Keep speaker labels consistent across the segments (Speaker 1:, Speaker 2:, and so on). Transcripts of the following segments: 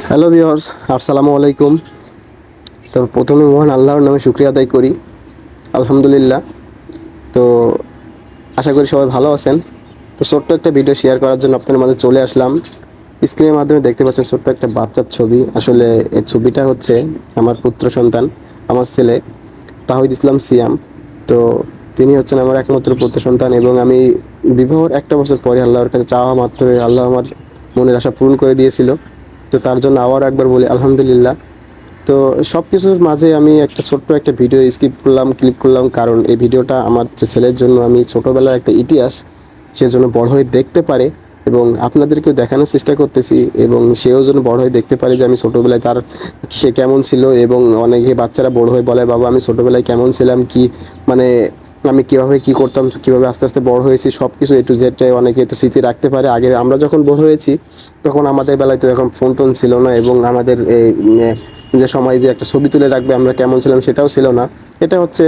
Speaker 1: Hello viewers, আসসালামু আলাইকুম। তো প্রথমে মহান আল্লাহর নামে শুকরিয়া আদায় করি, আলহামদুলিল্লাহ। তো আশা করি সবাই ভালো আছেন। তো ছোট্ট একটা ভিডিও শেয়ার করার জন্য আপনাদের মাঝে চলে আসলাম। স্ক্রিনের মাধ্যমে দেখতে পাচ্ছেন ছোট্ট একটা বাচ্চার ছবি। আসলে এই ছবিটা হচ্ছে আমার পুত্র সন্তান, আমার ছেলে তাহিদ ইসলাম সিয়াম। তো তিনি হচ্ছেন আমার একমাত্র পুত্র সন্তান এবং আমি বিবাহর 1 বছর পরে আল্লাহর কাছে চাওয়া মাত্রই আল্লাহ আমার মনের আশা পূরণ করে দিয়েছিল। তো তার জন্য আবার একবার বলি আলহামদুলিল্লাহ। তো সব কিছুর মাঝে আমি একটা ছোট্ট একটা ভিডিও ক্লিপ করলাম, কারণ এই ভিডিওটা আমার যে ছেলের জন্য আমি ছোটোবেলার একটা ইতিহাস সে যেন বড় হয়ে দেখতে পারে এবং আপনাদেরকেও দেখানোর চেষ্টা করতেছি এবং সেও যেন বড় হয়ে দেখতে পারে যে আমি ছোটোবেলায় তার সে কেমন ছিল। এবং অনেকে বাচ্চারা বড় হয়ে বলে, বাবা আমি ছোটোবেলায় কেমন ছিলাম, কি মানে আমি কীভাবে কী করতাম, কীভাবে আস্তে আস্তে বড় হয়েছি, সব কিছু এ টু জেডটাই অনেকে তো স্মৃতি রাখতে পারে। আগে আমরা যখন বড় হয়েছি তখন আমাদের বেলায় তো এখন ফোন টোন ছিল না এবং আমাদের এই যে সময় যে একটা ছবি তুলে রাখবে আমরা কেমন ছিলাম সেটাও ছিল না। এটা হচ্ছে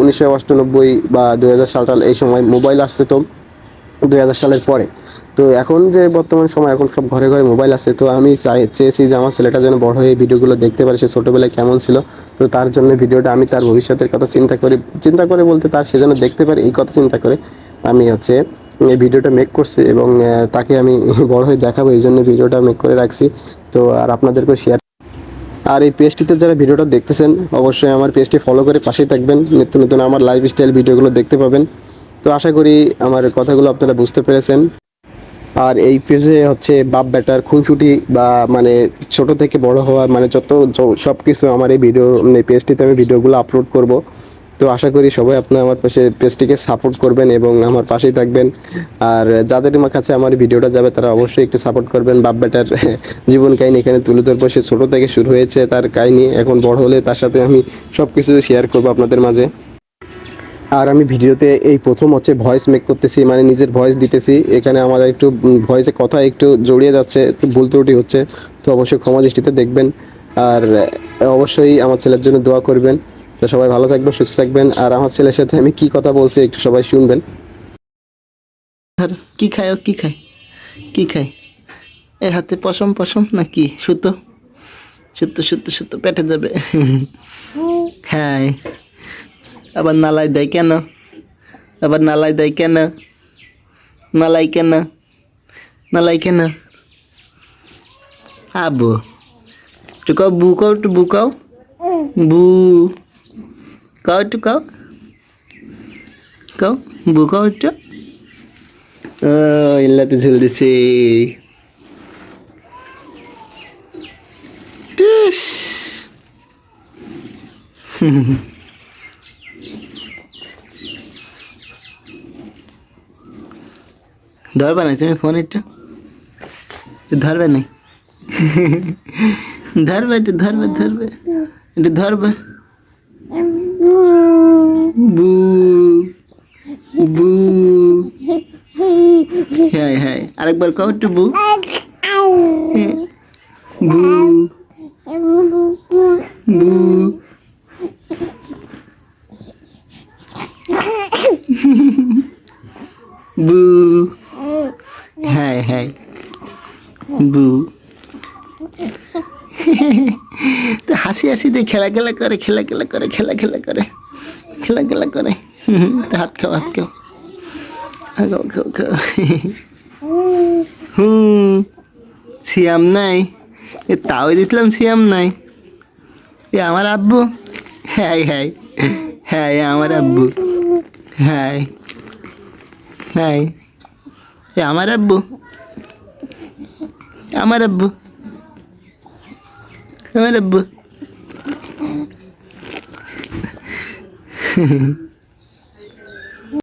Speaker 1: 1998 বা 2000 সাল এই সময় মোবাইল আসছে। তো 2000 সালের পরে তো এখন যে বর্তমান সময় এখন সব ঘরে ঘরে মোবাইল আছে। তো আমি চেয়েছি যে আমার ছেলেটা যেন বড় হয়ে এই ভিডিওগুলো দেখতে পারে সে ছোটোবেলায় কেমন ছিল। তো তার জন্য ভিডিওটা আমি তার ভবিষ্যতের কথা চিন্তা করে বলতে তার সে যেন দেখতে পারে এই কথা চিন্তা করে আমি হচ্ছে এই ভিডিওটা মেক করছি এবং তাকে আমি বড় হয়ে দেখাবো, এই জন্য ভিডিওটা মেক করে রাখছি। তো আর আপনাদেরকেও শেয়ার। আর এই পেজটিতে যারা ভিডিওটা দেখতেছেন অবশ্যই আমার পেজটি ফলো করে পাশেই থাকবেন, নিত্য নতুন আমার লাইফস্টাইল ভিডিওগুলো দেখতে পাবেন। তো আশা করি আমার কথাগুলো আপনারা বুঝতে পেরেছেন। আর এই পেজে হচ্ছে বাপ বেটার খুনসুটি বা মানে ছোট থেকে বড় হওয়া মানে সব কিছু আমার এই ভিডিও পেজটিতে আমি ভিডিওগুলো আপলোড করব। তো আশা করি সবাই আপনার আমার পাশে পেজটিকে সাপোর্ট করবেন এবং আমার পাশেই থাকবেন। আর যাদের আমার কাছে আমার ভিডিওটা যাবে তারা অবশ্যই একটু সাপোর্ট করবেন। বাপ বেটার জীবন কাহিনী এখানে তুলে ধরবো, সে ছোটো থেকে শুরু হয়েছে তার কাহিনী, এখন বড় হলে তার সাথে আমি সব কিছু শেয়ার করবো আপনাদের মাঝে। আর আমি ভিডিওতে এই প্রথম হচ্ছে ভয়েস মেক করতেছি, মানে নিজের ভয়েস দিতেছি। এখানে আমাদের একটু ভয়েসে কথা একটু জড়িয়ে যাচ্ছে, একটু ভুল ত্রুটি হচ্ছে, তো অবশ্যই ক্ষমা দৃষ্টিতে দেখবেন। আর অবশ্যই আমার ছেলের জন্য দোয়া করবেন। তো সবাই ভালো থাকবেন, সুস্থ থাকবেন। আর আমার ছেলের সাথে আমি কি কথা বলছি একটু সবাই শুনবেন।
Speaker 2: ধর কি খায় ও কি খায় কি খায় এর হাতে পশম পশম না কি সুতো সুতো সুতো সুতো পেটে যাবে। হ্যাঁ, আবার নালাই দেয় কেন? আবার নালাই দেয় কেন? নালাই কেন? নালাই কেন? আবু একটু কাও বু কাও, একটু বু কাও, বু কাও, একটু কাও কাও, বু কাও একটু। ও ইল্লাতে ঝুল দিছে। টুস। ধরবা না তুমি ফোন একটু ধরবে নাই? ধরবে একটু ধরবে ধরবে একটু ধরবে। বু বু। হ্যাঁ হ্যাঁ আরেকবার কও একটু বু। বু বু। বু। হ্যাঁ হ্যাঁ বু। তো হাসি হাসি দিয়ে খেলা করে তো হাত খাও হাত খাও খাও খাও খাও। হুম, সিয়াম নাই, এ তাও দিছিলাম সিয়াম নাই। এ আমার আব্বু। হ্যাঁ হ্যাঁ হ্যাঁ এ আমার আব্বু। হ্যাঁ হ্যাঁ এ আমার আব্বু। আমার আব্বু আমার আব্বু।